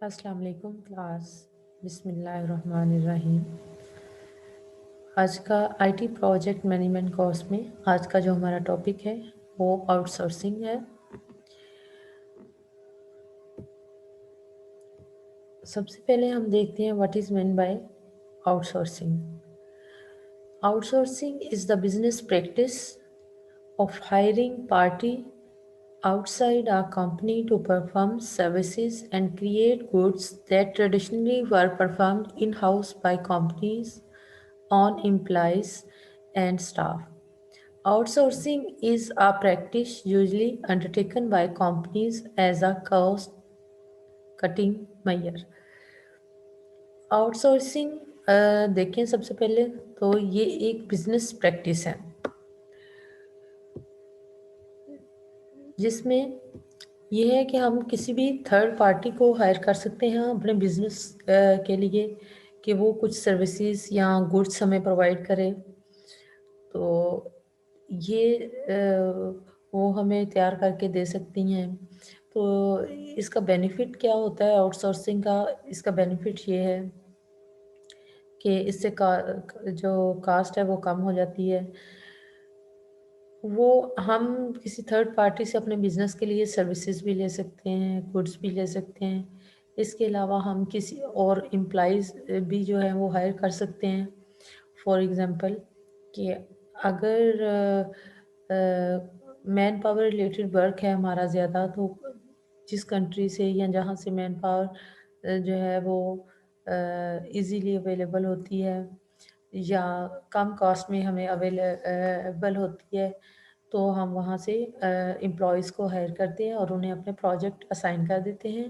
السلام علیکم کلاس. بسم اللہ الرحمن الرحیم. آج کا I T project management course میں آج کا جو ہمارا ٹاپک ہے وہ آؤٹ سورسنگ ہے. سب سے پہلے ہم دیکھتے ہیں what is mean by out sourcing. Out sourcing is the business practice of hiring party outside a company to perform services and create goods that traditionally were performed in-house by companies on employees and staff. Outsourcing is a practice usually undertaken by companies as a cost-cutting measure. Outsourcing دیکھیں سب سے پہلے تو یہ ایک business practice ہے جس میں یہ ہے کہ ہم کسی بھی تھرڈ پارٹی کو ہائر کر سکتے ہیں اپنے بزنس کے لیے کہ وہ کچھ سروسز یا گڈس ہمیں پرووائڈ کرے. تو یہ وہ ہمیں تیار کر کے دے سکتی ہیں. تو اس کا بینیفٹ کیا ہوتا ہے آؤٹ سورسنگ کا؟ اس کا بینیفٹ یہ ہے کہ اس سے جو کاسٹ ہے وہ کم ہو جاتی ہے. وہ ہم کسی تھرڈ پارٹی سے اپنے بزنس کے لیے سروسز بھی لے سکتے ہیں، گڈس بھی لے سکتے ہیں. اس کے علاوہ ہم کسی اور امپلائیز بھی جو ہے وہ ہائر کر سکتے ہیں. فار ایگزامپل کہ اگر مین پاور ریلیٹڈ ورک ہے ہمارا زیادہ، تو جس کنٹری سے یا جہاں سے مین پاور جو ہے وہ ایزیلی اویلیبل ہوتی ہے یا کم کاسٹ میں ہمیں اویلیبل ہوتی ہے، تو ہم وہاں سے امپلائیز کو ہائر کرتے ہیں اور انہیں اپنے پروجیکٹ اسائن کر دیتے ہیں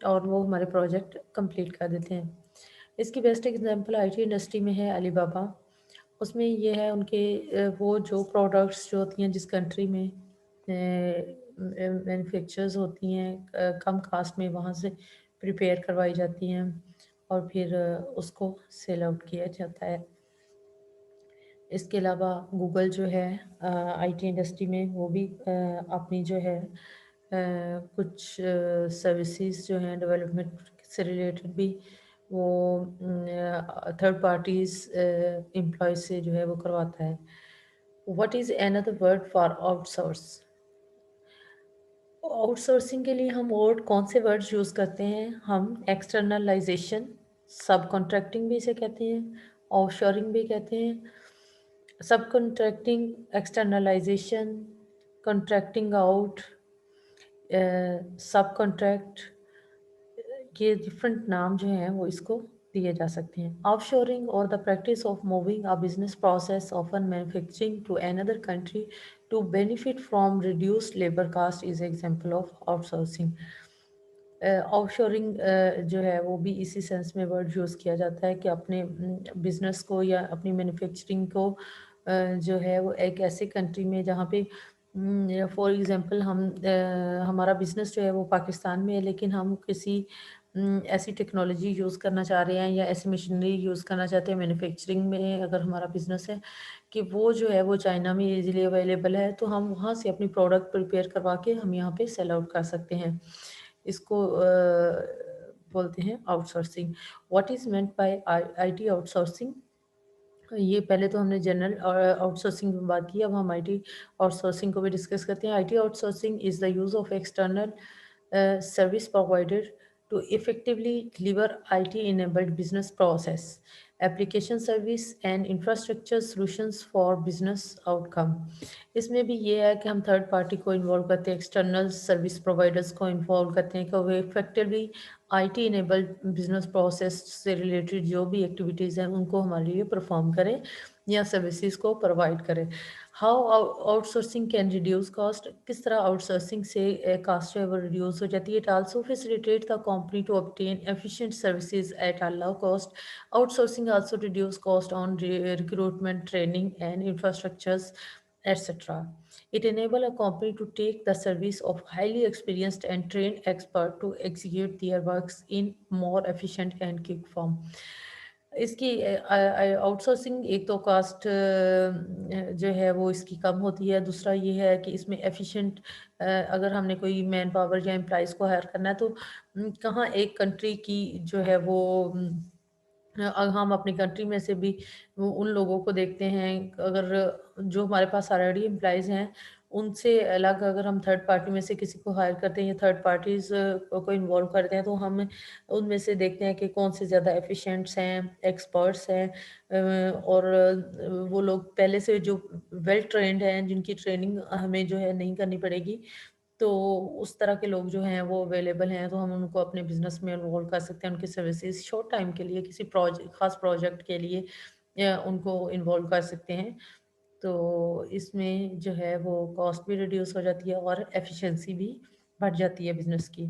اور وہ ہمارے پروجیکٹ کمپلیٹ کر دیتے ہیں. اس کی best example IT industry میں ہے علی بابا. اس میں یہ ہے ان کے وہ جو پروڈکٹس جو ہوتی ہیں جس کنٹری میں مینوفیکچرز ہوتی ہیں کم کاسٹ میں وہاں سے پریپیئر کروائی جاتی ہیں اور پھر اس کو سیل آؤٹ کیا جاتا ہے. اس کے علاوہ گوگل جو ہے آئی ٹی انڈسٹری میں وہ بھی اپنی جو ہے کچھ سروسز جو ہیں ڈیولپمنٹ سے ریلیٹڈ بھی وہ تھرڈ پارٹیز امپلائیز سے جو ہے وہ کرواتا ہے. What is another word for out source? Out sourcing کے لیے ہم کون سے ورڈز یوز کرتے ہیں؟ ہم ایکسٹرنلائزیشن، سب کانٹریکٹنگ بھی اسے کہتے ہیں، آف شورنگ بھی کہتے ہیں. سب کنٹریکٹنگ، ایکسٹرنلائزیشن، کنٹریکٹنگ آؤٹ، سب کنٹریکٹ، یہ ڈفرینٹ نام جو ہیں وہ اس کو دیے جا سکتے ہیں. آف شورنگ اور دا practice of moving a business process often manufacturing to another country to benefit from reduced labor cost is example of outsourcing. Offshoring جو ہے وہ بھی اسی سینس میں ورڈ یوز کیا جاتا ہے کہ اپنے بزنس کو یا اپنی مینوفیکچرنگ کو جو ہے وہ ایک ایسے کنٹری میں جہاں پہ فار ایگزامپل ہمارا بزنس جو ہے وہ پاکستان میں ہے لیکن ہم کسی ایسی ٹیکنالوجی یوز کرنا چاہ رہے ہیں یا ایسی مشینری یوز کرنا چاہتے ہیں مینوفیکچرنگ میں اگر ہمارا بزنس ہے کہ وہ جو ہے وہ چائنا میں ایزیلی اویلیبل ہے، تو ہم وہاں سے اپنی پروڈکٹ پریپیئر کروا کے ہم یہاں پہ سیل آؤٹ کر سکتے ہیں. اس کو بولتے ہیں out sourcing. What is meant by I T outsourcing? یہ پہلے تو ہم نے جنرل آؤٹ سورسنگ میں بات کی، اب ہم آئی ٹی آؤٹ سورسنگ کو بھی ڈسکس کرتے ہیں. IT outsourcing is the use of external service provider to effectively deliver IT-enabled business process, application service and infrastructure solutions for business outcome. اس میں بھی یہ ہے کہ ہم تھرڈ پارٹی کو انوالو کرتے ہیں، ایکسٹرنل سروس پرووائڈرس کو انوالو کرتے ہیں کہ وہ effectively I T enabled business process سے ریلیٹڈ جو بھی ایکٹیویٹیز ہیں ان کو ہمارے لیے پرفارم کرے یا سروسز کو پرووائڈ کرے. How out sourcing can reduce cost? کس طرح آؤٹ سورسنگ سے کاسٹ جو ہے وہ ریڈیوس ہو جاتی ہے. It also facilitate the company to obtain efficient services at a low cost. Outsourcing also reduce cost on recruitment, training and infrastructures, etc. It enable a company to take the service of highly experienced and trained expert to execute their works in more efficient and quick form. اس کی out sourcing ایک تو cost جو ہے وہ اس کی کم ہوتی ہے، دوسرا یہ ہے کہ اس میں ایفیشینٹ اگر ہم نے کوئی مین پاور یا امپلائز کو ہائر کرنا ہے تو کہاں ایک کنٹری کی جو ہے وہ ہم اپنی کنٹری میں سے بھی ان لوگوں کو دیکھتے ہیں، اگر جو ہمارے پاس آلریڈی امپلائز ہیں ان سے الگ اگر ہم تھرڈ پارٹی میں سے کسی کو ہائر کرتے ہیں یا تھرڈ پارٹیز کو انوالو کرتے ہیں تو ہم ان میں سے دیکھتے ہیں کہ کون سے زیادہ ایفیشینٹس ہیں، ایکسپرٹس ہیں، اور وہ لوگ پہلے سے جو ویل ٹرینڈ ہیں، جن کی ٹریننگ ہمیں جو ہے نہیں کرنی پڑے گی، تو اس طرح کے لوگ جو ہیں وہ اویلیبل ہیں، تو ہم ان کو اپنے بزنس میں انوالو کر سکتے ہیں، ان کی سروسز شارٹ ٹائم کے لیے کسی خاص پروجیکٹ کے لیے ان کو انوالو کر سکتے ہیں، تو اس میں جو ہے وہ کاسٹ بھی ریڈیوس ہو جاتی ہے اور ایفیشنسی بھی بڑھ جاتی ہے بزنس کی۔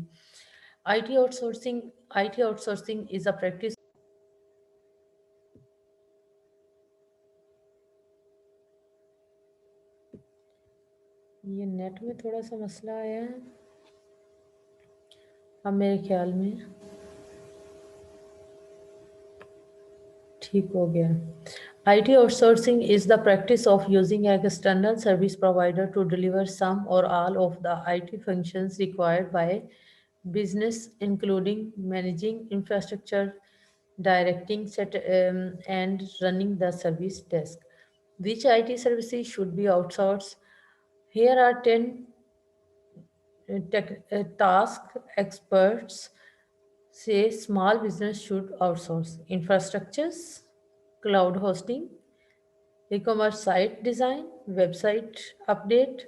I T outsourcing is a practice. یہ نیٹ میں تھوڑا سا مسئلہ آیا ہے اب میرے خیال میں ٹھیک ہو گیا۔ IT outsourcing is the practice of using ایک external service provider to deliver some or all of the IT functions required by business, including managing infrastructure, directing and running the service desk. Which IT services should be outsourced? Here are 10 task experts say small business should outsource: infrastructures, cloud hosting, e-commerce site design, website update,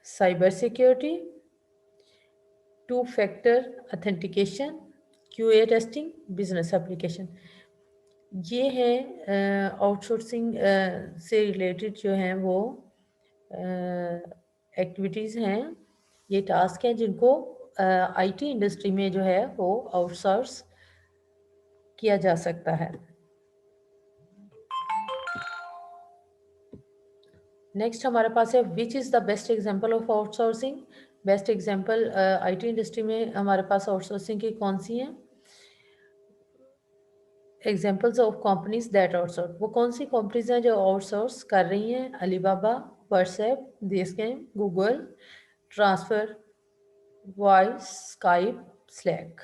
cyber security, two-factor authentication, QA testing, business application۔ یہ ہے out sourcing سے related جو ہیں وہ activities ہیں، یہ task ہیں جن کو آئی ٹی انڈسٹری میں جو ہے وہ آؤٹ سورس کیا جا سکتا ہے۔ نیکسٹ ہمارے پاس ہے which is the best example of outsourcing. Best example IT industry میں ہمارے پاس آؤٹ سورسنگ کی کون سی ہیں؟ Examples of companies that outsource, وہ کون سی کمپنیز ہیں جو آؤٹ سورس کر رہی ہیں؟ Alibaba, WhatsApp, Basecamp, Google, TransferWise, Skype, Slack.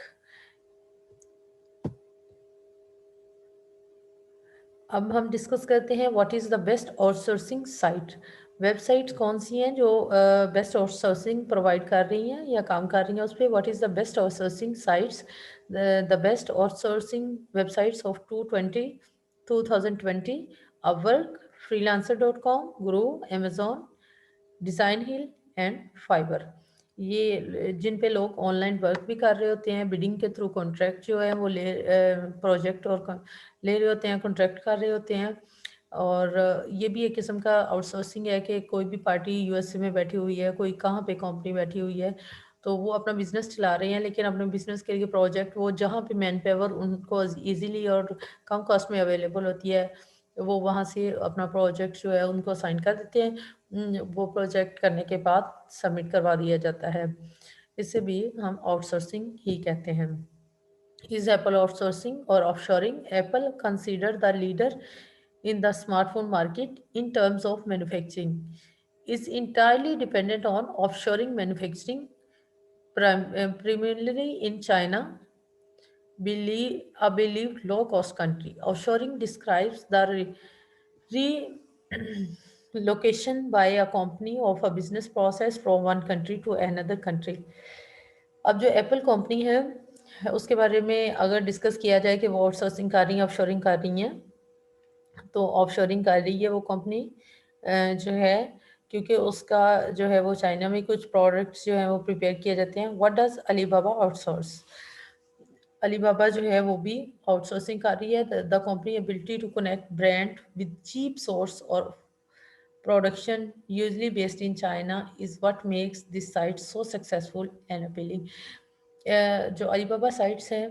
اب ہم ڈسکس کرتے ہیں what is the best outsourcing site. Websites کون سی ہیں جو بیسٹ آؤٹ سورسنگ پرووائڈ کر رہی ہیں یا کام کر رہی ہیں اس پہ؟ What is the best outsourcing sites? The best outsourcing websites of 2020 Upwork, Freelancer dot com, Guru, Amazon, DesignHill and Fiverr. یہ جن پہ لوگ آن لائن ورک بھی کر رہے ہوتے ہیں، بڈنگ کے تھرو کانٹریکٹ جو ہے وہ پروجیکٹ اور لے رہے ہوتے ہیں، کانٹریکٹ کر رہے ہوتے ہیں، اور یہ بھی ایک قسم کا آؤٹ سورسنگ ہے کہ کوئی بھی پارٹی یو ایس اے میں بیٹھی ہوئی ہے، کوئی کہاں پہ کمپنی بیٹھی ہوئی ہے، تو وہ اپنا بزنس چلا رہے ہیں، لیکن اپنے بزنس کے لیے پروجیکٹ وہ جہاں پہ مین پاور ان کو ایزیلی اور کم کاسٹ میں اویلیبل ہوتی ہے، وہ وہاں سے اپنا پروجیکٹ جو ہے ان کو سائن کر دیتے ہیں، وہ پروجیکٹ کرنے کے بعد سبمٹ کروا دیا جاتا ہے، اسے بھی ہم آؤٹ سورسنگ ہی کہتے ہیں۔ Is Apple outsourcing or offshoring? Apple, considered the leader in the smartphone market in terms of manufacturing, is entirely dependent on offshoring manufacturing, primarily in China, a believed low-cost country. Offshoring describes the relocation by a company of a business process from one country to another country۔ اب جو apple company ہے اس کے بارے میں اگر discuss کیا جائے کہ وہ آؤٹ سورسنگ کر رہی ہیں، آف شورنگ کر رہی ہیں، تو آف شورنگ کر رہی ہے وہ کمپنی جو ہے، کیونکہ اس کا جو ہے وہ چائنا میں کچھ پروڈکٹس جو ہیں وہ پریپیئر کیے جاتے ہیں۔ واٹ ڈز علی بابا آؤٹ سورس؟ علی بابا جو ہے وہ بھی آؤٹ سورسنگ کر رہی ہے۔ The company ability to connect brand with cheap source اور production usually based in China is what makes this site so successful and appealing۔ جو علی بابا سائٹس ہیں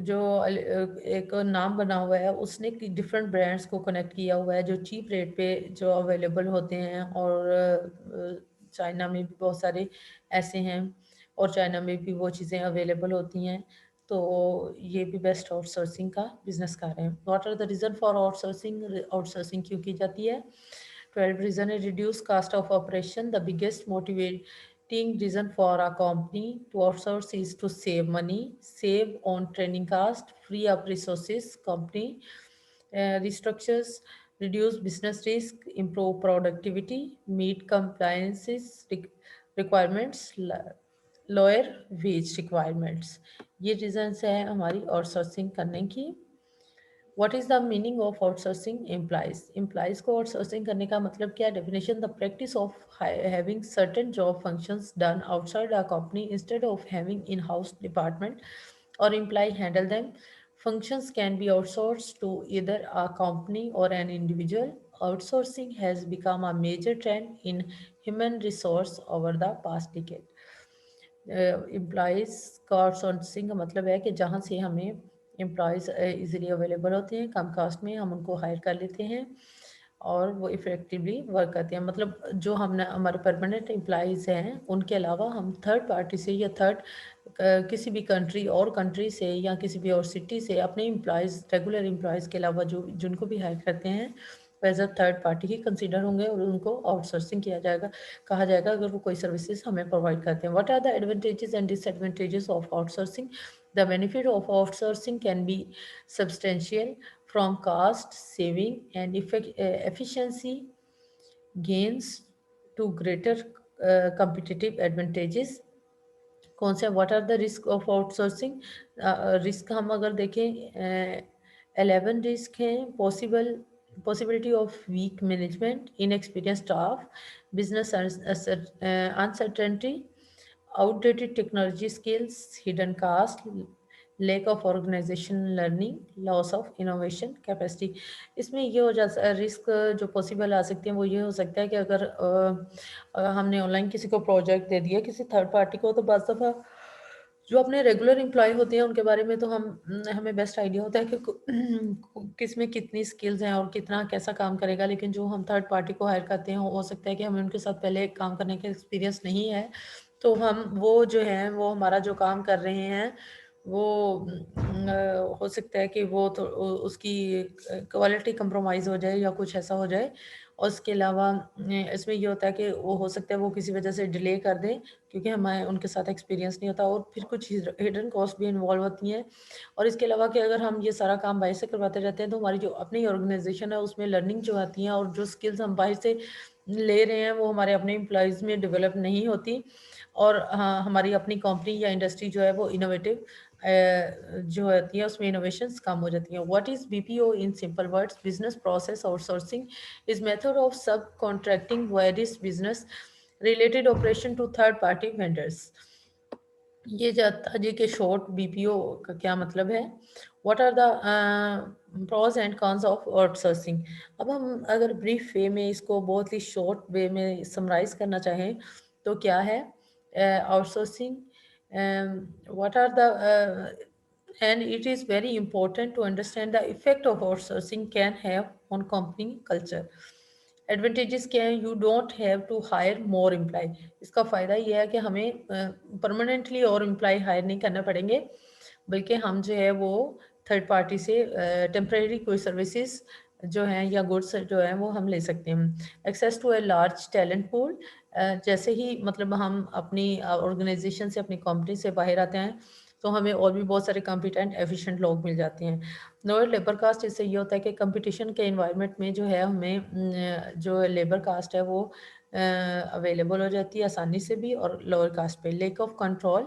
جو ایک نام بنا ہوا ہے، اس نے ڈفرینٹ برانڈس کو کنیکٹ کیا ہوا ہے جو چیپ ریٹ پہ جو اویلیبل ہوتے ہیں، اور چائنا میں بھی بہت سارے ایسے ہیں اور چائنا میں بھی وہ چیزیں اویلیبل ہوتی ہیں، تو یہ بھی بیسٹ آؤٹ سورسنگ کا بزنس کر رہے ہیں۔ What are the reason for outsourcing کیوں کی جاتی ہے؟ 12 reason ہے reduce cost of operation. The biggest motivating reason for a company to outsource is to save money, save on training cost, free up resources. Company restructures, reduce business risk, improve productivity, meet compliances requirements, lower wage requirements. یہ reasons ہیں ہماری out sourcing کرنے کی۔ What is the meaning of outsourcing employees? Employees کو outsourcing کرنے کا مطلب کیا؟ Definition: the practice of having certain job functions done outside a company instead of having in house department or employee handle them. Functions can be outsourced to either a company or an individual. Outsourcing has become a major trend in human resource over the past decade. Employees کا out sourcing کا مطلب ہے کہ جہاں سے ہمیں employees easily available ہوتے ہیں، کم کاسٹ میں ہم ان کو ہائر کر لیتے ہیں اور وہ افیکٹولی ورک کرتے ہیں۔ مطلب جو ہم نے ہمارے پرماننٹ امپلائیز ہیں ان کے علاوہ ہم تھرڈ پارٹی سے یا کسی بھی کنٹری سے یا کسی بھی اور سٹی سے اپنے امپلائیز، ریگولر امپلائیز کے علاوہ جن کو بھی ہائر کرتے ہیں as a third party he consider ہوں گے اور ان کو آؤٹ سورسنگ کہا جائے گا اگر وہ کوئی سروسز ہمیں پرووائڈ کرتے ہیں۔ What are the advantages and disadvantages of outsourcing? The benefit of outsourcing can be substantial from cost saving and efficiency gains to greater competitive advantages۔ کون سے؟ What are the risk of outsourcing? Risk ہم اگر دیکھیں 11 risk ہیں۔ Possibility of weak management, inexperience staff, business uncertainty, outdated technology skills, hidden cost, lack of organization learning, loss of innovation capacity. اس میں یہ ہو جاتا ہے risk جو possible آ سکتے ہیں وہ یہ ہو سکتا ہے کہ اگر ہم نے آن لائن کسی کو پروجیکٹ دے دیا کسی تھرڈ پارٹی کو، تو بعض دفعہ جو اپنے ریگولر امپلائی ہوتے ہیں ان کے بارے میں تو ہمیں بیسٹ آئیڈیا ہوتا ہے کہ کس میں کتنی سکلز ہیں اور کتنا کیسا کام کرے گا، لیکن جو ہم تھرڈ پارٹی کو ہائر کرتے ہیں ہو سکتا ہے کہ ہمیں ان کے ساتھ پہلے کام کرنے کا ایکسپیرینس نہیں ہے، تو وہ جو ہیں وہ ہمارا جو کام کر رہے ہیں وہ ہو سکتا ہے کہ وہ تو اس کی کوالٹی کمپرومائز ہو جائے یا کچھ ایسا ہو جائے، اور اس کے علاوہ اس میں یہ ہوتا ہے کہ وہ ہو سکتا ہے وہ کسی وجہ سے ڈیلے کر دیں کیونکہ ہمیں ان کے ساتھ ایکسپیرینس نہیں ہوتا، اور پھر کچھ ہڈن کاسٹ بھی انوالو ہوتی ہیں۔ اور اس کے علاوہ کہ اگر ہم یہ سارا کام باہر سے کرواتے رہتے ہیں تو ہماری جو اپنی آرگنائزیشن ہے اس میں لرننگ جو آتی ہیں اور جو اسکلز ہم باہر سے لے رہے ہیں وہ ہمارے اپنے امپلائیز میں ڈیولپ نہیں ہوتی، اور ہماری اپنی کمپنی یا انڈسٹری جو ہے وہ انوویٹیو جو ہوتی ہے اس میں انوویشنز کم ہو جاتی ہیں۔ What is BPO in simple words? Business process outsourcing is method of subcontracting various business related operation to third party vendors. یہ جاتا جی کہ شارٹ BPO کا کیا مطلب ہے؟ What are the pros and cons of outsourcing? اب ہم اگر بریف وے میں اس کو بہت ہی شارٹ وے میں سمرائز کرنا چاہیں تو کیا ہے outsourcing? What are the and it is very important to understand the effect of outsourcing can have on company culture. Advantages کیا ہیں؟ You don't have to hire more employee. اس کا فائدہ یہ ہے کہ ہمیں پرماننٹلی اور امپلائی ہائر نہیں کرنا پڑیں گے، بلکہ ہم جو ہے وہ تھرڈ پارٹی سے ٹیمپریری کوئی سروسز جو ہیں یا گڈس جو ہیں وہ ہم لے سکتے ہیں۔ Access to a large talent pool, جیسے ہی مطلب ہم اپنی آرگنائزیشن سے اپنی کمپنی سے باہر آتے ہیں تو ہمیں اور بھی بہت سارے کمپیٹنٹ ایفیشینٹ لوگ مل جاتے ہیں۔ لوور لیبر کاسٹ، اس سے یہ ہوتا ہے کہ کمپٹیشن کے انوائرمنٹ میں جو ہے ہمیں جو لیبر کاسٹ ہے وہ اویلیبل ہو جاتی ہے آسانی سے بھی اور لوور کاسٹ پہ۔ Lack of control,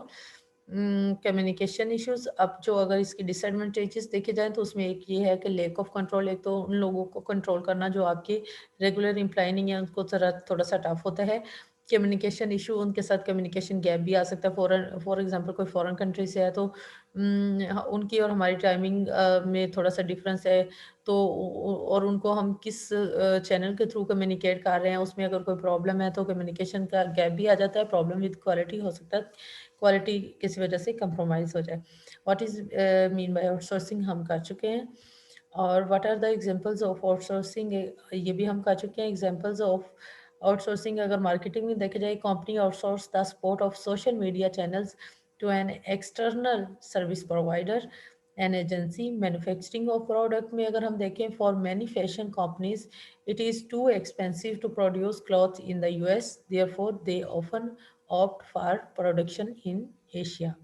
communication issues. اب جو اگر اس کی ڈس ایڈوانٹیجز دیکھے جائیں تو اس میں ایک یہ ہے کہ لیک آف کنٹرول، ایک تو ان لوگوں کو کنٹرول کرنا جو آپ کے ریگولر امپلائی نہیں ہیں ان کو تھوڑا سا ٹف ہوتا ہے۔ کمیونیکیشن ایشو، ان کے ساتھ کمیونیکیشن گیپ بھی آ سکتا ہے، فار ایگزامپل کوئی فورن کنٹری سے ہے تو ان کی اور ہماری ٹائمنگ میں تھوڑا سا ڈفرینس ہے، تو اور ان کو ہم کس چینل کے تھرو کمیونیکیٹ کر رہے ہیں اس میں اگر کوئی پرابلم ہے تو کمیونیکیشن کا گیپ بھی آ جاتا ہے، پرابلم ود کوالٹی ہو سکتا ہے، کوالٹی کسی وجہ سے کمپرومائز ہو جائے۔ What is mean by outsourcing ہم کر چکے ہیں، اور what are the examples of outsourcing یہ بھی ہم کر چکے ہیں۔ ایگزامپلز آف آؤٹ سورسنگ اگر مارکیٹنگ میں دیکھا جائے company outsource the support of social media channels to an external service provider an agency manufacturing of product میں اگر ہم دیکھیں for many fashion companies it is too expensive to produce cloth in the US therefore they often opt for production in Asia.